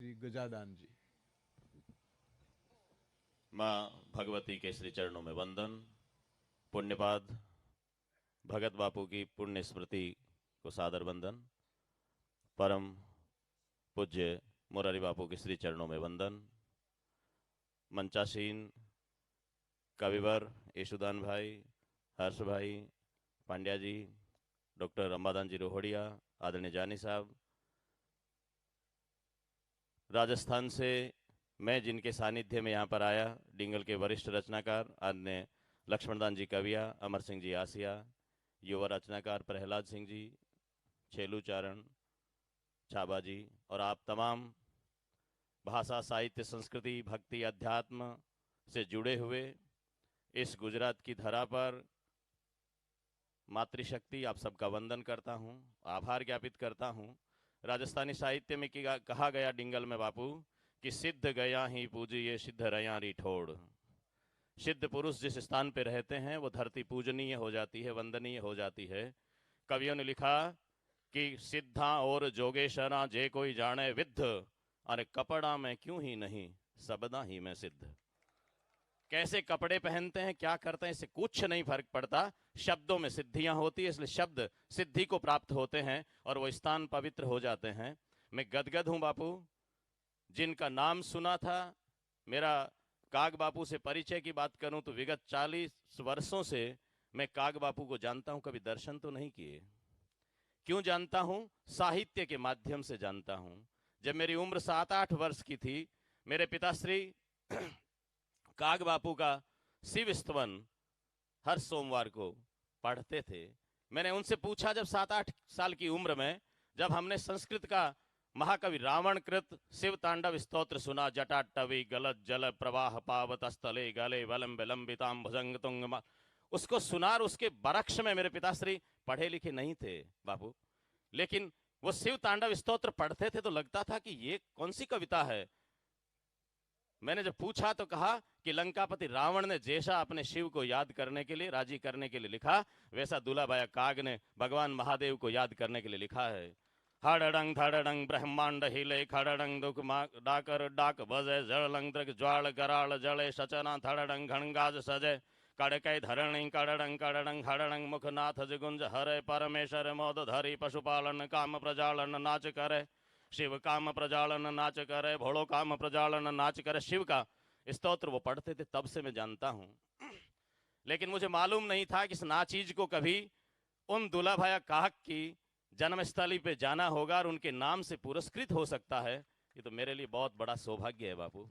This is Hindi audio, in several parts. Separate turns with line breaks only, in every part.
श्री गजादान जी।
माँ भगवती के श्री चरणों में वंदन। पुण्यपाद भगत बापू की पुण्य स्मृति को सादर वंदन। परम पूज्य मुरारी बापू के श्री चरणों में वंदन। मंचासीन कविवर यशुदान भाई, हर्ष भाई, पांड्या जी, डॉक्टर अंबादान जी रोहड़िया, आदरणीय जानी साहब, राजस्थान से मैं जिनके सानिध्य में यहाँ पर आया, डिंगल के वरिष्ठ रचनाकार आदरणीय लक्ष्मणदान जी कविया, अमर सिंह जी आसिया, युवा रचनाकार प्रहलाद सिंह जी, छेलू चारण छाबा जी, और आप तमाम भाषा, साहित्य, संस्कृति, भक्ति, अध्यात्म से जुड़े हुए इस गुजरात की धरा पर मातृशक्ति, आप सबका वंदन करता हूँ, आभार ज्ञापित करता हूँ। राजस्थानी साहित्य में कहा गया डिंगल में बापू कि सिद्ध गया ही पूजिए सिद्ध रया रिठोड़। सिद्ध पुरुष जिस स्थान पे रहते हैं वो धरती पूजनीय हो जाती है, वंदनीय हो जाती है। कवियों ने लिखा कि सिद्धा और जोगेशना जे कोई जाने विद्ध, अरे कपड़ा में क्यों ही नहीं सबदा ही में सिद्ध। कैसे कपड़े पहनते हैं, क्या करते हैं, इससे कुछ नहीं फर्क पड़ता, शब्दों में सिद्धियां होती है, इसलिए शब्द सिद्धि को प्राप्त होते हैं और वो स्थान पवित्र हो जाते हैं। मैं गदगद हूं बापू, जिनका नाम सुना था। मेरा काग बापू से परिचय की बात करूं तो विगत 40 वर्षों से मैं काग बापू को जानता हूं, कभी दर्शन तो नहीं किए। क्यों जानता हूं? साहित्य के माध्यम से जानता हूं। जब मेरी उम्र 7-8 वर्ष की थी, मेरे पिताश्री काग बापू का शिव स्तवन हर सोमवार को पढ़ते थे। मैंने उनसे पूछा जब 7-8 साल की उम्र में, जब हमने संस्कृत का महाकवि रावण कृत शिव तांडव स्तोत्र सुना, जटाटवी गलत जल प्रवाह पावत स्थले गले वलम विलंबिताम भुजंग तुंग, उसको सुना और उसके बरक्ष में मेरे पिताश्री पढ़े लिखे नहीं थे बापू, लेकिन वो शिव तांडव स्तोत्र पढ़ते थे तो लगता था कि ये कौन सी कविता है। मैंने जब पूछा तो कहा कि लंकापति रावण ने जैसा अपने शिव को याद करने के लिए, राजी करने के लिए लिखा, वैसा दुलाबाया काग ने भगवान महादेव को याद करने के लिए लिखा है। हड़डंग धड़डंग ब्रह्मांड हिले, खड़डंग दुख डाकर डाक बजे, जड़लंग द्रग ज्वाल कराल जले, सचना थड़डंग घणगाज सजे, कड़कै धरणी कड़डंग कड़डंग हड़डंग मुखनाथ जिगुंज हरे, परमेश्वर मोद धरी पशुपालन काम प्रजालन नाच करे, शिव काम प्रजालन नाच करे, भोलो काम प्रजालन नाच करे। शिव का स्तोत्र वो पढ़ते थे, तब से मैं जानता हूं। लेकिन मुझे मालूम नहीं था कि इस नाचीज को कभी उन दुलाभाया काक की जन्मस्थली पे जाना होगा और उनके नाम से पुरस्कृत हो सकता है। ये तो मेरे लिए बहुत बड़ा सौभाग्य है बापू।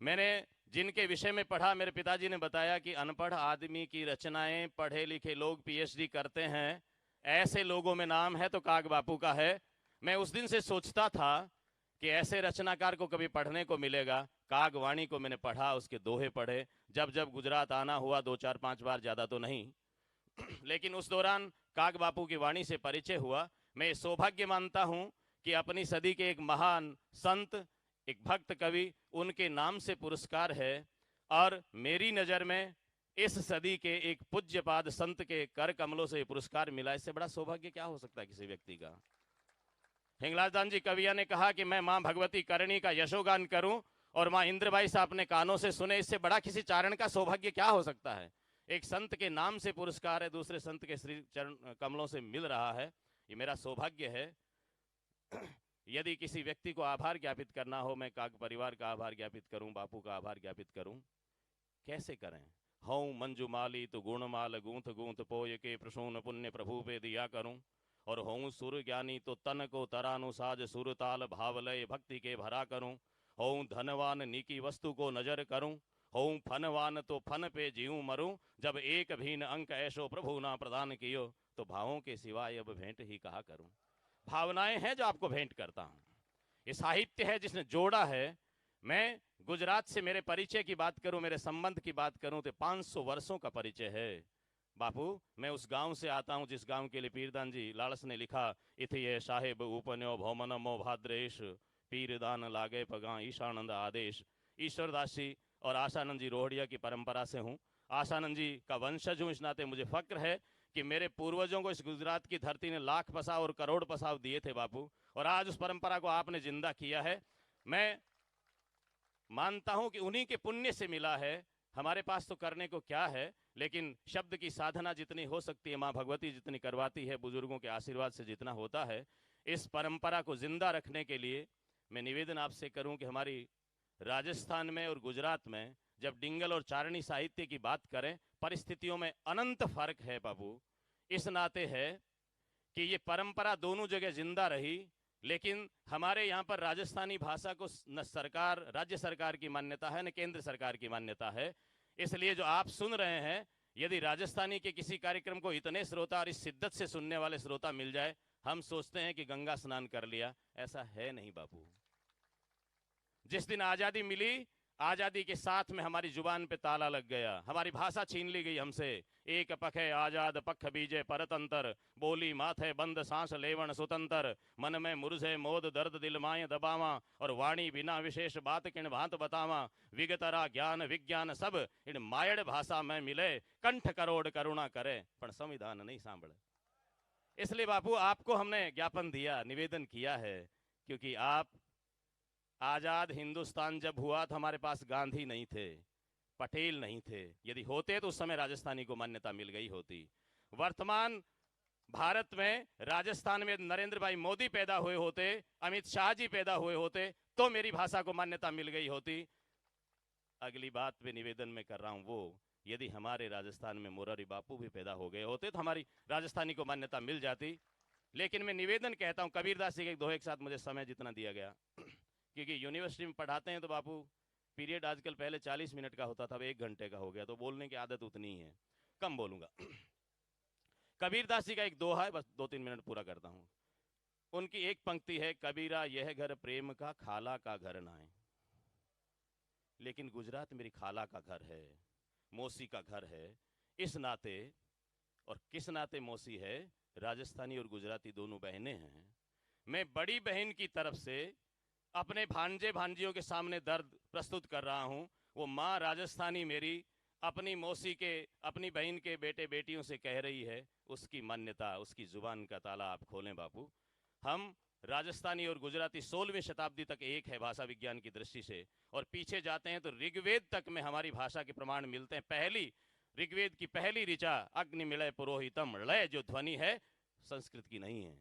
मैंने जिनके विषय में पढ़ा, मेरे पिताजी ने बताया कि अनपढ़ आदमी की रचनाएं पढ़े लिखे लोग पीएचडी करते हैं, ऐसे लोगों में नाम है तो काग बापू का है। मैं उस दिन से सोचता था कि ऐसे रचनाकार को कभी पढ़ने को मिलेगा। कागवाणी को मैंने पढ़ा, उसके दोहे पढ़े, जब जब गुजरात आना हुआ 2-4-5 बार, ज़्यादा तो नहीं लेकिन उस दौरान काग बापू की वाणी से परिचय हुआ। मैं ये सौभाग्य मानता हूं कि अपनी सदी के एक महान संत, एक भक्त कवि, उनके नाम से पुरस्कार है, और मेरी नज़र में इस सदी के एक पूज्यपाद संत के कर कमलों से पुरस्कार मिला। इससे बड़ा सौभाग्य क्या हो सकता है किसी व्यक्ति का। हिंगलाजदान जी कविया ने कहा कि मैं माँ भगवती करणी का यशोगान करूं और माँ इंद्रबाई से अपने कानों से सुने, इससे बड़ा किसी चारण का सौभाग्य क्या हो सकता है। एक संत के नाम से पुरस्कार है, दूसरे संत के श्री चरण कमलों से मिल रहा है, ये मेरा सौभाग्य है। यदि किसी व्यक्ति को आभार ज्ञापित करना हो, मैं काग परिवार का आभार ज्ञापित करूं, बापू का आभार ज्ञापित करूं, कैसे करें। हूँ मंजुमाली तो गुणमाल गूंथ गूंथ पोय के प्रसून पुण्य प्रभु पे दिया करूं, और हूँ सुर ज्ञानी तो तन को तरानुसाज सुर ताल भावलय भक्ति के भरा करूं। हूँ धनवान नीकी वस्तु को नजर करूं, हूँ फनवान तो फन पे जीऊं मरूं, जब एक भीन अंक ऐसो प्रभु ना प्रदान कियो, तो भावों के सिवाय अब भेंट ही कहा करूं। भावनाएं हैं जो आपको भेंट करता हूं, ये साहित्य है जिसने जोड़ा है। मैं गुजरात से मेरे परिचय की बात करूं, मेरे संबंध की बात करूं तो 500 वर्षों का परिचय है बापू। मैं उस गांव से आता हूं जिस गांव के लिए पीरदान जी लालस ने लिखा, इथे साहेब उपन्यो भौमनमो भाद्रेश, पीरदान लागे पगा ईशानंद आदेश। ईश्वरदास जी और आशानंद जी रोहड़िया की परंपरा से हूँ, आशानंद जी का वंशज हूँ। इस नाते मुझे फक्र है कि मेरे पूर्वजों को इस गुजरात की धरती ने लाख पसाव और करोड़ पसाव दिए थे बापू, और आज उस परंपरा को आपने जिंदा किया है। मैं मानता हूं कि उन्हीं के पुण्य से मिला है, हमारे पास तो करने को क्या है, लेकिन शब्द की साधना जितनी हो सकती है, माँ भगवती जितनी करवाती है, बुजुर्गों के आशीर्वाद से जितना होता है, इस परंपरा को जिंदा रखने के लिए मैं निवेदन आपसे करूं कि हमारी राजस्थान में और गुजरात में जब डिंगल और चारणी साहित्य की बात करें, परिस्थितियों में अनंत फर्क है बाबू। इस नाते है कि ये परंपरा दोनों जगह जिंदा रही, लेकिन हमारे यहाँ पर राजस्थानी भाषा को न सरकार, राज्य सरकार की मान्यता है, न केंद्र सरकार की मान्यता है। इसलिए जो आप सुन रहे हैं, यदि राजस्थानी के किसी कार्यक्रम को इतने श्रोता और इस शिद्दत से सुनने वाले श्रोता मिल जाए, हम सोचते हैं कि गंगा स्नान कर लिया। ऐसा है नहीं बाबू। जिस दिन आजादी मिली, आजादी के साथ में हमारी जुबान पे ताला लग गया, हमारी भाषा छीन ली गई हमसे। एक पखे आजाद पख बीजे परतंतर, बोली माथे बंद सांस लेवण सुतंतर, मन में मुरझे मोद दर्द दिल माए दबावा, और वाणी बिना विशेष बात किन भांत बतावा, विगतरा ज्ञान विज्ञान सब इन मायड़ भाषा में मिले, कंठ करोड़ करुणा करे पर संविधान नहीं सांभळे। इसलिए बापू आपको हमने ज्ञापन दिया, निवेदन किया है, क्योंकि आप आजाद हिंदुस्तान जब हुआ तो हमारे पास गांधी नहीं थे, पटेल नहीं थे। यदि होते तो उस समय राजस्थानी को मान्यता मिल गई होती। वर्तमान भारत में राजस्थान में नरेंद्र भाई मोदी पैदा हुए होते, अमित शाह जी पैदा हुए होते, तो मेरी भाषा को मान्यता मिल गई होती। अगली बात पे निवेदन में कर रहा हूं, वो यदि हमारे राजस्थान में मुरारी बापू भी पैदा हो गए होते तो हमारी राजस्थानी को मान्यता मिल जाती। लेकिन मैं निवेदन कहता हूं, कबीरदास जी के दोहे के साथ मुझे समय जितना दिया गया, क्योंकि यूनिवर्सिटी में पढ़ाते हैं तो बापू पीरियड आजकल पहले 40 मिनट का होता था, अब 1 घंटे का हो गया, तो बोलने की आदत उतनी ही है, कम बोलूंगा। कबीरदास जी का एक दोहा है, बस 2-3 मिनट पूरा करता हूं। उनकी एक पंक्ति है, कबीरा यह घर प्रेम का खाला का घर ना है। लेकिन गुजरात मेरी खाला का घर है, मौसी का घर है। इस नाते, और किस नाते मौसी है, राजस्थानी और गुजराती दोनों बहनें हैं। मैं बड़ी बहन की तरफ से अपने भांजे भांजियों के सामने दर्द प्रस्तुत कर रहा हूं। वो माँ राजस्थानी मेरी अपनी मौसी के, अपनी बहन के बेटे बेटियों से कह रही है, उसकी मान्यता, उसकी जुबान का ताला आप खोलें बापू। हम राजस्थानी और गुजराती 16वीं शताब्दी तक एक है भाषा विज्ञान की दृष्टि से, और पीछे जाते हैं तो ऋग्वेद तक में हमारी भाषा के प्रमाण मिलते हैं। पहली ऋग्वेद की पहली ऋचा अग्नि मिलय पुरोहितम, लय जो ध्वनि है संस्कृत की नहीं है,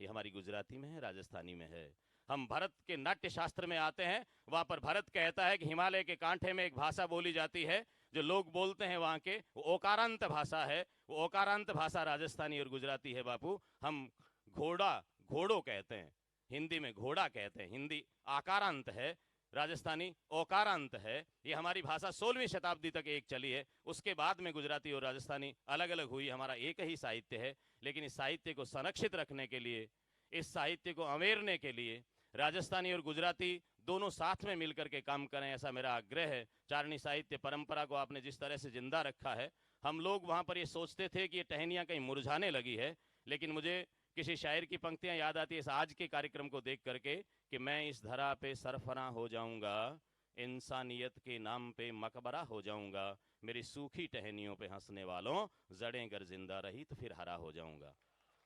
ये हमारी गुजराती में है, राजस्थानी में है। हम भरत के नाट्य शास्त्र में आते हैं, वहां पर भरत कहता है कि हिमालय के कांठे में एक भाषा बोली जाती है, जो लोग बोलते हैं वहां के, वो ओकारांत भाषा है। वो ओकारांत भाषा राजस्थानी और गुजराती है बापू। हम घोड़ा, घोड़ो कहते हैं, हिंदी में घोड़ा कहते हैं, हिंदी आकारांत है, राजस्थानी ओकारांत है। ये हमारी भाषा 16वीं शताब्दी तक एक चली है, उसके बाद में गुजराती और राजस्थानी अलग अलग हुई, हमारा एक ही साहित्य है। लेकिन इस साहित्य को संरक्षित रखने के लिए, इस साहित्य को अमेरने के लिए राजस्थानी और गुजराती दोनों साथ में मिलकर के काम करें, ऐसा मेरा आग्रह है। चारणी साहित्य परंपरा को आपने जिस तरह से जिंदा रखा है, हम लोग वहां पर ये सोचते थे कि ये टहनियां कहीं मुरझाने लगी है, लेकिन मुझे किसी शायर की पंक्तियां याद आती है आज के कार्यक्रम को देख करके, कि मैं इस धरा पे सरफरा हो जाऊंगा, इंसानियत के नाम पे मकबरा हो जाऊंगा, मेरी सूखी टहनियों पे हंसने वालों, जड़ें अगर जिंदा रही तो फिर हरा हो जाऊंगा।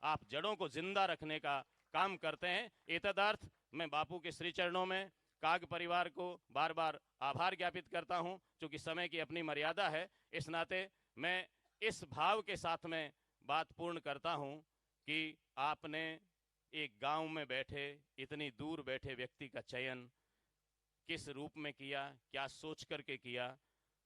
आप जड़ों को जिंदा रखने का काम करते हैं। एतदर्थ मैं बापू के श्री चरणों में काग परिवार को बार बार आभार ज्ञापित करता हूं, क्योंकि समय की अपनी मर्यादा है। इस नाते मैं इस भाव के साथ में बात पूर्ण करता हूं कि आपने एक गांव में बैठे, इतनी दूर बैठे व्यक्ति का चयन किस रूप में किया, क्या सोच करके किया,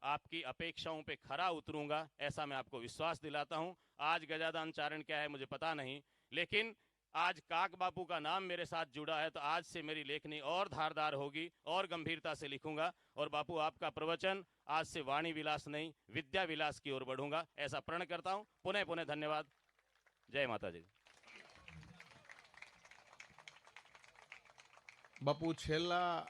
आपकी अपेक्षाओं पे खरा उतरूंगा, ऐसा मैं आपको विश्वास दिलाता हूं। आज गजादान चारण क्या है मुझे पता नहीं, लेकिन आज काग बापू का नाम मेरे साथ जुड़ा है, तो आज से मेरी लेखनी और धारदार होगी, और गंभीरता से लिखूंगा। और बापू आपका प्रवचन आज से वाणी विलास नहीं, विद्या विलास की ओर बढ़ूंगा, ऐसा प्रण करता हूं। पुनः पुनः धन्यवाद। जय माता जी।
बापू छेल्ला